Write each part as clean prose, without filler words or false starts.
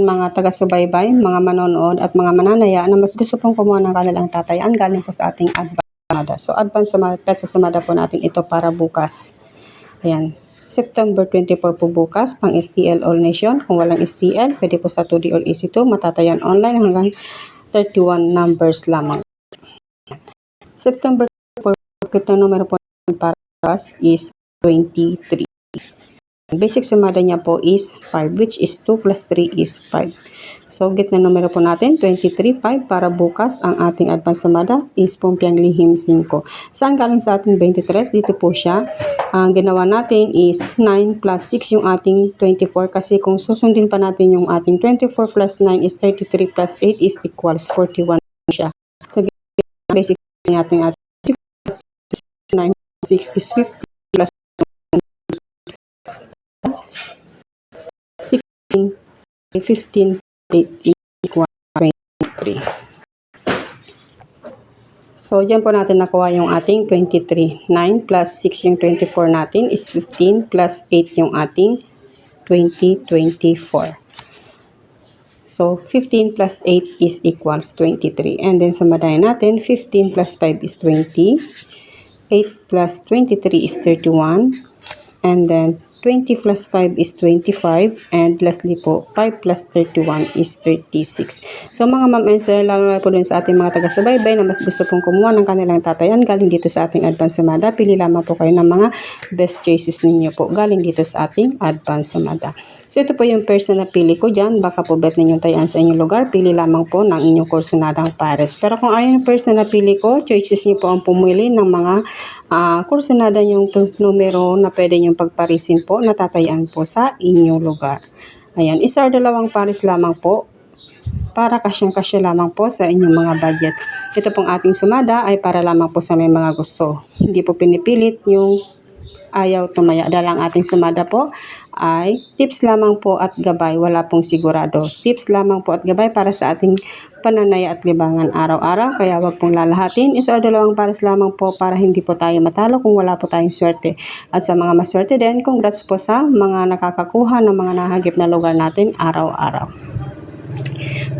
mga taga-subaybay, mga manonood at mga mananaya na mas gusto pong kumuha ng kanilang tatayan galing po sa ating advance sumada. So advance sumada po natin ito para bukas. Ayan. September 24 po bukas, pang STL All Nation. Kung walang STL, pwede po sa 2D or EC2, matatayan online hanggang 31 numbers lamang. September 24, kita numero po para is 23. Basic sumada niya po is 5, which is 2 plus 3 is 5. So, gitna numero po natin, 23, 5 para bukas. Ang ating advance sumada is pumpiang lihim 5. Saan galing sa ating 23? Dito po siya. Ang ginawa natin is 9 plus 6 yung ating 24. Kasi kung susundin pa natin yung ating 24 plus 9 is 33 plus 8 is equals 41 siya. So, basic natin at 9 6 is 50. 15, 8 equals 23. So, dyan po natin nakuha yung ating 23. 9 plus 6 yung 24 natin is 15 plus 8 yung ating 24. So, 15 plus 8 is equals 23. And then, sumadayan natin, 15 plus 5 is 20. 8 plus 23 is 31. And then, 20 plus 5 is 25, and lastly po, 5 plus 31 is 36. So mga ma'am and sir, lalo na po dun sa ating mga taga-subaybay na mas gusto pong kumuha ng kanilang tatayan galing dito sa ating advance sumada, pili lamang po kayo ng mga best choices ninyo po galing dito sa ating advance sumada. So ito po yung first na napili ko dyan, baka po bet ninyong tayan sa inyong lugar, pili lamang po ng inyong kursunadang pares. Pero kung ayaw yung first na napili ko, choices niyo po ang pumili ng mga kursunada yung numero na pwede niyong pagparisin po, natatayaan po sa inyong lugar. Ayan, isa or dalawang pares lamang po para kasyang-kasya lamang po sa inyong mga budget. Ito pong ating sumada ay para lamang po sa may mga gusto. Hindi po pinipilit yung ayaw tumaya. Dahil ang ating sumada po ay tips lamang po at gabay. Wala pong sigurado. Tips lamang po at gabay para sa ating pananaya at libangan araw-araw. Kaya wag pong lalahatin. Isa o dalawang pares lamang po para hindi po tayo matalo kung wala po tayong swerte. At sa mga maswerte din, congrats po sa mga nakakakuha ng mga nahagip na lugar natin araw-araw.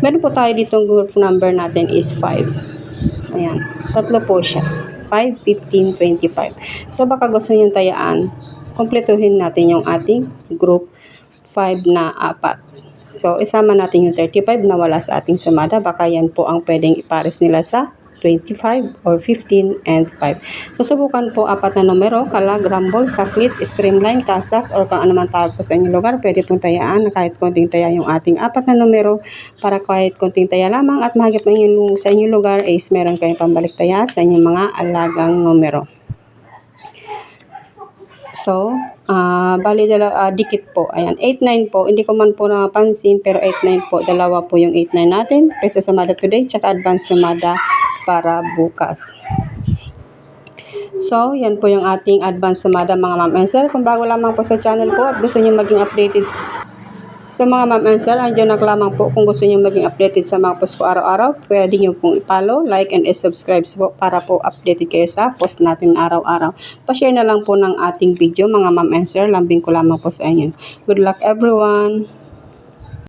Meron po tayo ditong group number natin is 5. Ayan. Tatlo po siya. 5, 15, 25. So, baka gusto nyo tayaan, kompletuhin natin yung ating group 5 na 4. So, isama natin yung 35 na wala sa ating sumada. Baka yan po ang pwedeng ipares nila sa 25 or 15 and 5. So, subukan po 4 na numero, kalag, rumble, saklit, streamline, kasas, or kung anuman tawag po sa inyong lugar, pwede pong tayaan na kahit konting taya yung ating 4 na numero para kahit konting taya lamang at mahagip ng sa inyong lugar is meron kayong pambalik taya sa inyong mga alagang numero. So, bali dikit po. Ayan, 8-9 po. Hindi ko man po napansin, pero 8-9 po. Dalawa po yung 8-9 natin. Pesa sumada today, tsaka advance sumada para bukas. So, yan po yung ating advance sumada mga ma'am and sir. Kung bago lamang po sa channel po at gusto nyo maging updated sa mga ma'am and sir, andyan lamang po kung gusto nyo maging updated sa mga post ko araw-araw, pwede nyo pong i-follow, like, and subscribe po para po updated kayo sa post natin araw-araw. Pa-share na lang po ng ating video mga ma'am and sir, lambing ko lamang po sa inyo. Good luck everyone!